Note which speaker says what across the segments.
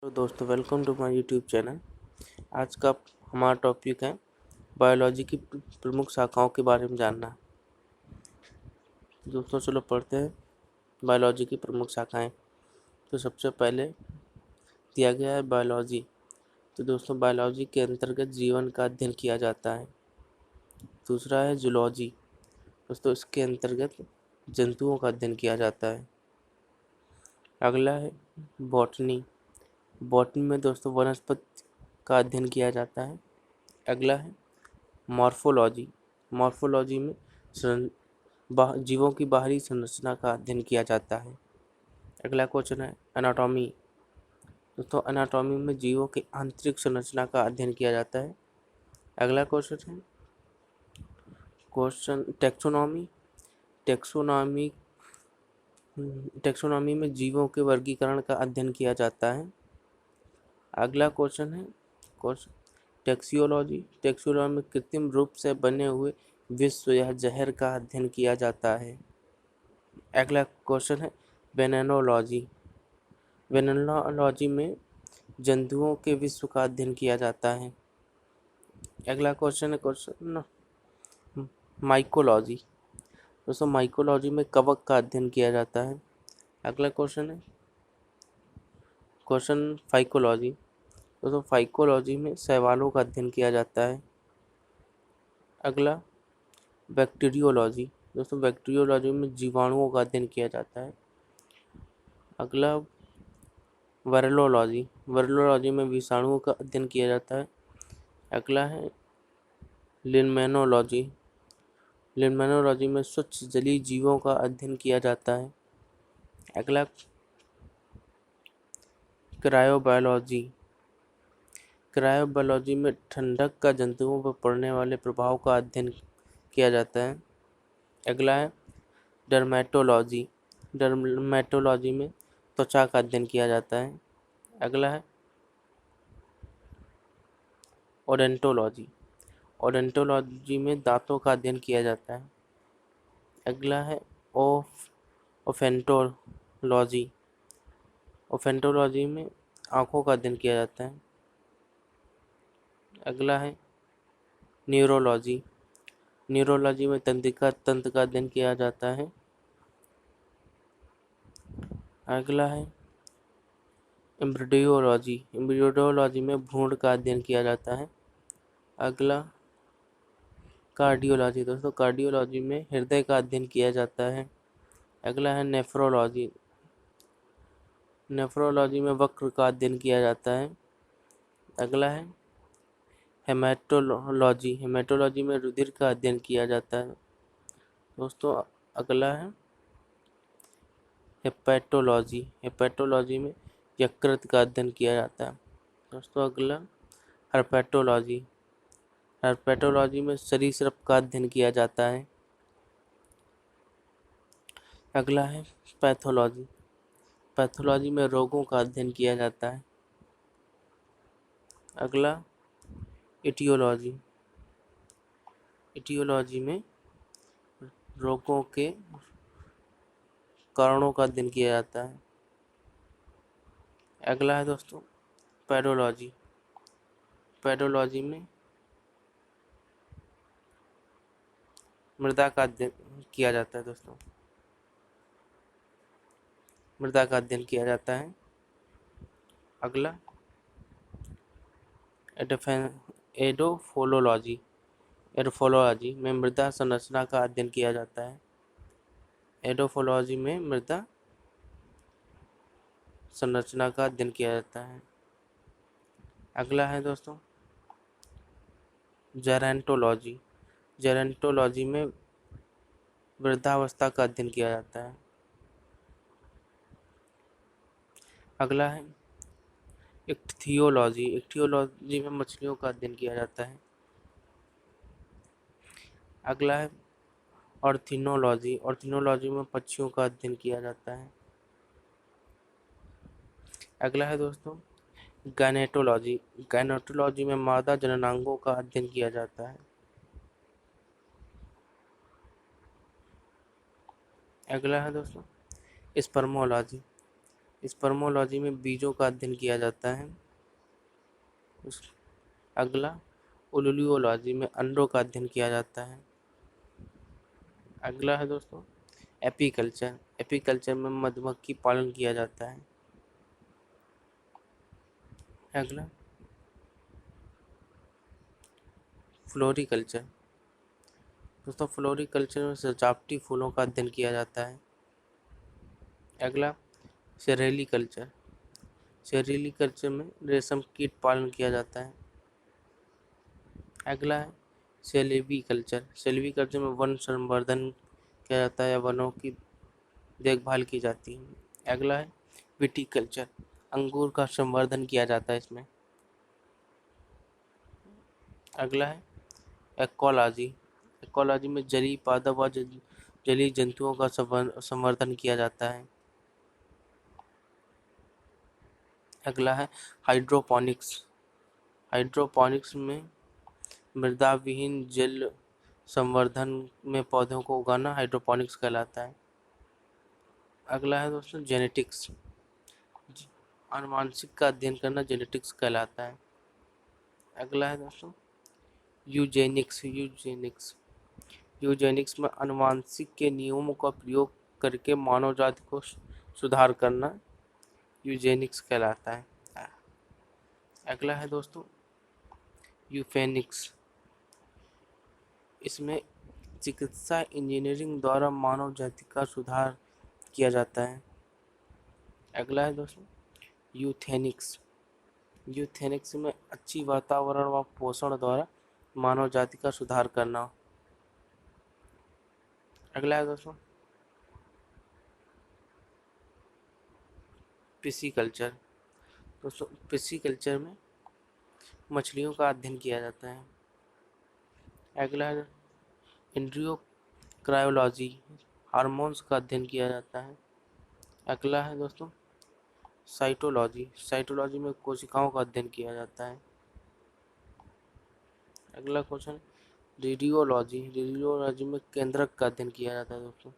Speaker 1: तो दोस्तों welcome to my YouTube channel. आज का हमारा टॉपिक है बायोलॉजी की प्रमुख शाखाओं के बारे में जानना। दोस्तों चलो पढ़ते हैं बायोलॉजी की प्रमुख शाखाएं। तो सबसे पहले दिया गया है बायोलॉजी। तो दोस्तों बायोलॉजी के अंतर्गत जीवन का अध्ययन किया जाता है। दूसरा है जूलॉजी। दोस्तों इसके अंतर्गत जंतुओं का अध्ययन किया जाता है। अगला है बॉटनी। बॉटनी में दोस्तों वनस्पति का अध्ययन किया जाता है। अगला है मॉर्फोलॉजी। मॉर्फोलॉजी में जीवों की बाहरी संरचना का अध्ययन किया जाता है। अगला क्वेश्चन है एनाटॉमी। दोस्तों एनाटॉमी में जीवों की आंतरिक संरचना का अध्ययन किया जाता है। अगला क्वेश्चन टेक्सोनॉमी। टेक्सोनॉमी में जीवों के वर्गीकरण का अध्ययन किया जाता है। अगला क्वेश्चन है टेक्सियोलॉजी। टेक्सियोलॉजी में कृत्रिम रूप से बने हुए विश्व या जहर का अध्ययन किया जाता है। अगला क्वेश्चन है वेनेनोलॉजी। वेनेनोलॉजी में जंतुओं के विश्व का अध्ययन किया जाता है। अगला क्वेश्चन माइकोलॉजी। दोस्तों माइकोलॉजी में कवक का अध्ययन किया जाता है। अगला क्वेश्चन फाइकोलॉजी। दोस्तों फाइकोलॉजी में शैवालों का अध्ययन किया जाता है। अगला बैक्टीरियोलॉजी। दोस्तों बैक्टीरियोलॉजी में जीवाणुओं का अध्ययन किया जाता है। अगला वायरोलॉजी। वायरोलॉजी में विषाणुओं का अध्ययन किया जाता है। अगला है लिम्फेनोलॉजी। लिम्फेनोलॉजी में सूक्ष्म जलीय जीवों का अध्ययन किया जाता है। अगला क्रायोबायोलॉजी। क्रायोबायोलॉजी में ठंडक का जंतुओं पर पड़ने वाले प्रभाव का अध्ययन किया जाता है। अगला है डर्मेटोलॉजी। डर्मेटोलॉजी में त्वचा का अध्ययन किया जाता है। अगला है ओडेंटोलॉजी। ओडेंटोलॉजी में दांतों का अध्ययन किया जाता है। अगला है ओफेंटोलॉजी। ओफेंटोलॉजी में आँखों का अध्ययन किया जाता है। अगला है न्यूरोलॉजी। न्यूरोलॉजी में तंत्रिका तंत्र का अध्ययन किया जाता है। अगला है एम्ब्रियोलॉजी। एम्ब्रियोलॉजी में भ्रूण का अध्ययन किया जाता है। अगला कार्डियोलॉजी। दोस्तों कार्डियोलॉजी में हृदय का अध्ययन किया जाता है। अगला है नेफ्रोलॉजी। नेफ्रोलॉजी में वक्र का अध्ययन किया जाता है। अगला है हेमेटोलॉजी। हेमेटोलॉजी में रुधिर का अध्ययन किया जाता है। दोस्तों अगला है हेपेटोलॉजी। हेपेटोलॉजी में यकृत का अध्ययन किया जाता है। दोस्तों अगला हर्पेटोलॉजी। हर्पेटोलॉजी में सरीसृप का अध्ययन किया जाता है। अगला है पैथोलॉजी। पैथोलॉजी में रोगों का अध्ययन किया जाता है। अगला इटियोलॉजी। इटियोलॉजी में रोगों के कारणों का अध्ययन किया जाता है। अगला है दोस्तों पेडोलॉजी। पेडोलॉजी में मृदा का अध्ययन किया जाता है। दोस्तों मृदा का अध्ययन किया जाता है। अगला एडोफोलॉजी। एडोफोलॉजी में मृदा संरचना का अध्ययन किया जाता है। एडोफोलॉजी में मृदा संरचना का अध्ययन किया जाता है। अगला है दोस्तों जेरेंटोलॉजी। जेरेंटोलॉजी में वृद्धावस्था का अध्ययन किया जाता है। अगला है इक्थियोलॉजी। इक्थियोलॉजी में मछलियों का अध्ययन किया जाता है। अगला है ऑर्थिनोलॉजी। ऑर्थिनोलॉजी में पक्षियों का अध्ययन किया जाता है। अगला है दोस्तों गायनेटोलॉजी। गायनेटोलॉजी में मादा जननांगों का अध्ययन किया जाता है। अगला है दोस्तों स्पर्मोलॉजी। स्पर्मोलॉजी में बीजों का अध्ययन किया जाता है। अगला ओलुलियोलॉजी में अंडों का अध्ययन किया जाता है। अगला है दोस्तों एपीकल्चर। एपीकल्चर में मधुमक्खी पालन किया जाता है। अगला फ्लोरिकल्चर। दोस्तों फ्लोरिकल्चर में सजावटी फूलों का अध्ययन किया जाता है। अगला सेरेलिकल्चर। सेरेलिकल्चर में रेशम कीट पालन किया जाता है। अगला है सेल्वीकल्चर। सेल्वीकल्चर में वन संवर्धन किया जाता है या वनों की देखभाल की जाती है। अगला है विटीकल्चर। अंगूर का संवर्धन किया जाता है इसमें। अगला है एक्वालॉजी। एक्वालॉजी में जलीय पादप व जलीय जंतुओं का संवर्धन किया जाता है। अगला है हाइड्रोपोनिक्स। हाइड्रोपोनिक्स में मृदा विहीन जल संवर्धन में पौधों को उगाना हाइड्रोपोनिक्स कहलाता है। अगला है दोस्तों जेनेटिक्स। आनुवांशिक का अध्ययन करना जेनेटिक्स कहलाता है। अगला है दोस्तों यूजेनिक्स। यूजेनिक्स में आनुवांशिक के नियमों का प्रयोग करके मानव जाति को सुधार करना यूजेनिक्स कहलाता है। अगला है दोस्तों यूफेनिक्स। इसमें चिकित्सा इंजीनियरिंग द्वारा मानव जाति का सुधार किया जाता है। अगला है दोस्तों यूथेनिक्स। यूथेनिक्स में अच्छी वातावरण व पोषण द्वारा मानव जाति का सुधार करना। अगला है दोस्तों पिसीकल्चर। दोस्तों पिसीकल्चर में मछलियों का अध्ययन किया जाता है। अगला है एंड्रियो क्रायोलॉजी। हार्मोन्स का अध्ययन किया जाता है। अगला है दोस्तों साइटोलॉजी। साइटोलॉजी में कोशिकाओं का अध्ययन किया जाता है। अगला क्वेश्चन रेडियोलॉजी। रेडियोलॉजी में केंद्रक का अध्ययन किया जाता है दोस्तों।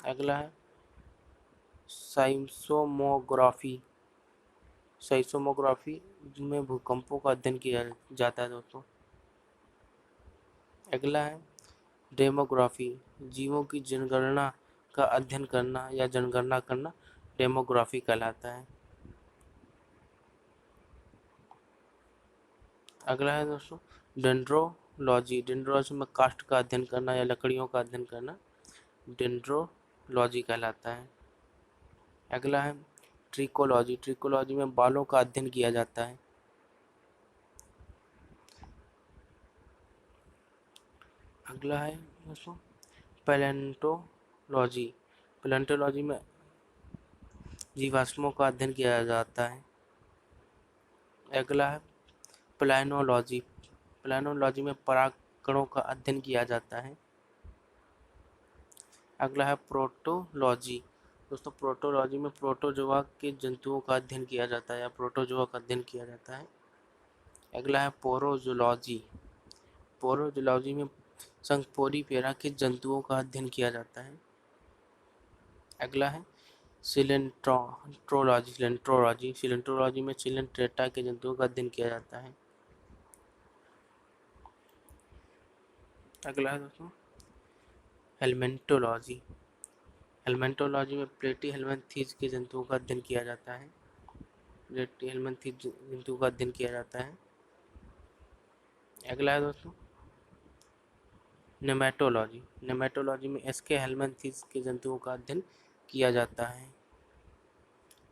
Speaker 1: अगला है साइसमोग्राफी। साइसमोग्राफी में भूकंपों का अध्ययन किया जाता है दोस्तों। अगला है डेमोग्राफी। जीवों की जनगणना का अध्ययन करना या जनगणना करना डेमोग्राफी कहलाता है। अगला है दोस्तों डेंड्रोलॉजी। डेंड्रोलॉजी में काष्ठ का अध्ययन करना या लकड़ियों का अध्ययन करना डेंड्रोलॉजी कहलाता है। अगला है ट्रिकोलॉजी। ट्रिकोलॉजी में बालों का अध्ययन किया जाता है। अगला है दोस्तों पैलेंटोलॉजी। पैलेंटोलॉजी में जीवाश्मों का अध्ययन किया जाता है। अगला है प्लानोलॉजी। प्लानोलॉजी में परागकणों का अध्ययन किया जाता है। अगला है प्रोटोलॉजी। दोस्तों प्रोटोलॉजी में प्रोटोजोआ के जंतुओं का अध्ययन किया जाता है या प्रोटोजोआ का अध्ययन किया जाता है। अगला है पोरोजोलॉजी। पोरोजोलॉजी में संकपोरीफेरा के जंतुओं का अध्ययन किया जाता है। अगला है सिलेंट्रोलॉजी। सिलेंट्रोलॉजी में सिलेंट्रेटा के जंतुओं का अध्ययन किया जाता है। अगला है दोस्तों हेलमेंटोलॉजी। हेलमेंटोलॉजी में प्लेटीहेल्मिन्थीज के जंतुओं का अध्ययन किया जाता है। प्लेटीहेल्मिन्थीज जंतुओं का अध्ययन किया जाता है। अगला है दोस्तों नेमेटोलॉजी। नेमेटोलॉजी में एस्के हेलमिन्थीज के जंतुओं का अध्ययन किया जाता है।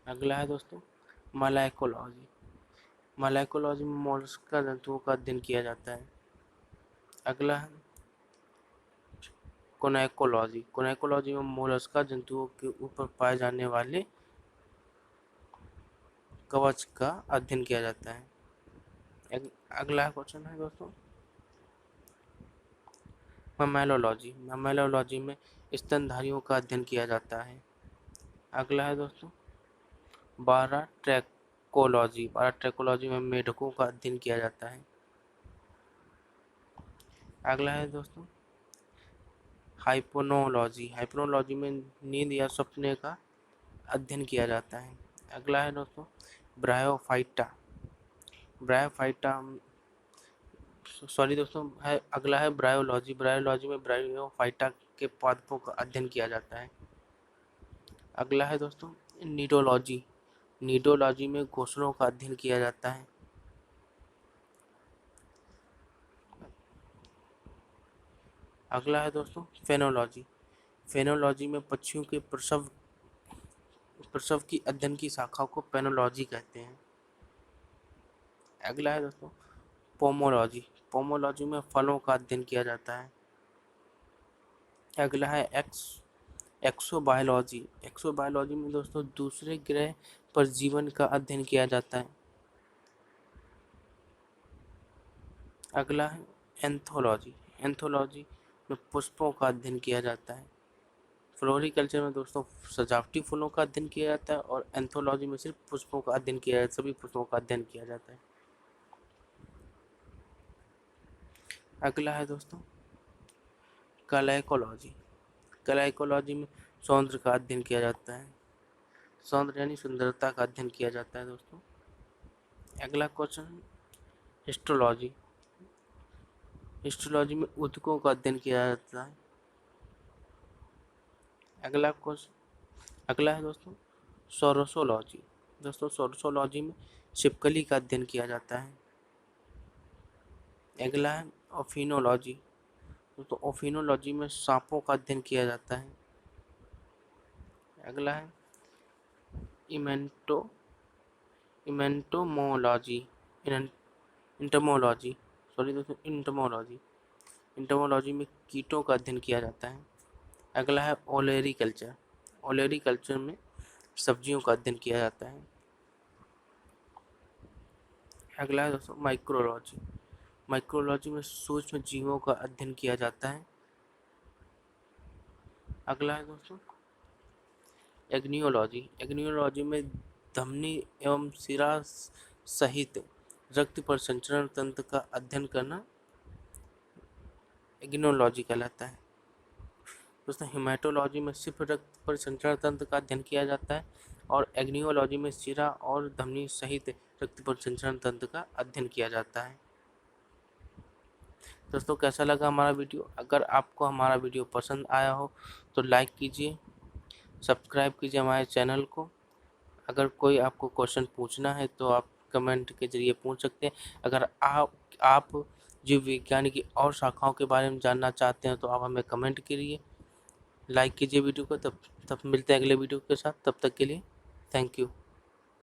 Speaker 1: अगला है दोस्तों मलाइकोलॉजी। मलाइकोलॉजी में मोलस्का जंतुओं का अध्ययन किया जाता है। अगला है कोनाइकोलॉजी। कोनाइकोलॉजी में मोलस्का जंतुओं के ऊपर पाए जाने वाले कवच का अध्ययन किया जाता है। अगला क्वेश्चन है दोस्तों ममेलोलॉजी। ममेलोलॉजी में स्तनधारियों का अध्ययन किया जाता है। अगला है दोस्तों बाराट्रैकोलॉजी। बाराट्रैकोलॉजी में मेढकों का अध्ययन किया जाता है। अगला है दोस्तों हाइप्नोलॉजी। हाइप्नोलॉजी में नींद या सपने का अध्ययन किया जाता है। अगला है दोस्तों ब्रायोफाइटा। ब्रायोफाइटा सॉरी दोस्तों है, अगला है ब्रायोलॉजी। ब्रायोलॉजी में ब्रायोफाइटा के पादपों का अध्ययन किया जाता है। अगला है दोस्तों नीडोलॉजी। नीडोलॉजी में घोंसलों का अध्ययन किया जाता है। अगला है दोस्तों फेनोलॉजी। फेनोलॉजी में पक्षियों के प्रसव की अध्ययन की शाखा को पेनोलॉजी कहते हैं। अगला है दोस्तों पोमोलॉजी। पोमोलॉजी में फलों का अध्ययन किया जाता है। अगला है एक्सोबायोलॉजी। एक्सोबायोलॉजी में दोस्तों दूसरे ग्रह पर जीवन का अध्ययन किया जाता है। अगला है एंथोलॉजी। एंथोलॉजी में पुष्पों का अध्ययन किया जाता है। फ्लोरिकल्चर में दोस्तों सजावटी फूलों का अध्ययन किया जाता है और एंथोलॉजी में सिर्फ पुष्पों का अध्ययन किया जाता है, सभी पुष्पों का अध्ययन किया जाता है। अगला है दोस्तों कलैकोलॉजी। कलैकोलॉजी में सौंदर्य का अध्ययन किया जाता है। सौंदर्य यानी सुंदरता का अध्ययन किया जाता है दोस्तों। अगला क्वेश्चन हिस्टोलॉजी। हिस्टोलॉजी में ऊतकों का अध्ययन किया जाता है। अगला है दोस्तों सोरोसोलॉजी। दोस्तों सोरोसोलॉजी में छिपकली का अध्ययन किया जाता है। अगला है ओफिनोलॉजी। दोस्तों ओफिनोलॉजी में सांपों का अध्ययन किया जाता है। अगला है इमेंटोमोलॉजी। इंटमोलॉजी सॉरी दोस्तों इंटमोलॉजी। इंटमोलॉजी में कीटों का अध्ययन किया जाता है। अगला है ओलेरीकल्चर। ओलेरीकल्चर में सब्जियों का अध्ययन किया जाता है। अगला है दोस्तों माइक्रोलॉजी। माइक्रोलॉजी में सूक्ष्म जीवों का अध्ययन किया जाता है। अगला है दोस्तों एग्नियोलॉजी। एग्नियोलॉजी में धमनी एवं सिरा सहित रक्त परिसंचरण तंत्र का अध्ययन करना एग्नियोलॉजी कहलाता है। दोस्तों हेमाटोलॉजी में सिर्फ रक्त परिसंचरण तंत्र का अध्ययन किया जाता है और एग्नियोलॉजी में सिरा और धमनी सहित रक्त परिसंचरण तंत्र का अध्ययन किया जाता है। दोस्तों कैसा लगा हमारा वीडियो? अगर आपको हमारा वीडियो पसंद आया हो तो लाइक कीजिए, सब्सक्राइब कीजिए हमारे चैनल को। अगर कोई आपको क्वेश्चन पूछना है तो आप कमेंट के जरिए पूछ सकते हैं। अगर आप जीव विज्ञान की और शाखाओं के बारे में जानना चाहते हैं तो आप हमें कमेंट करिए, लाइक कीजिए वीडियो को। तब मिलते हैं अगले वीडियो के साथ। तब तक के लिए थैंक यू।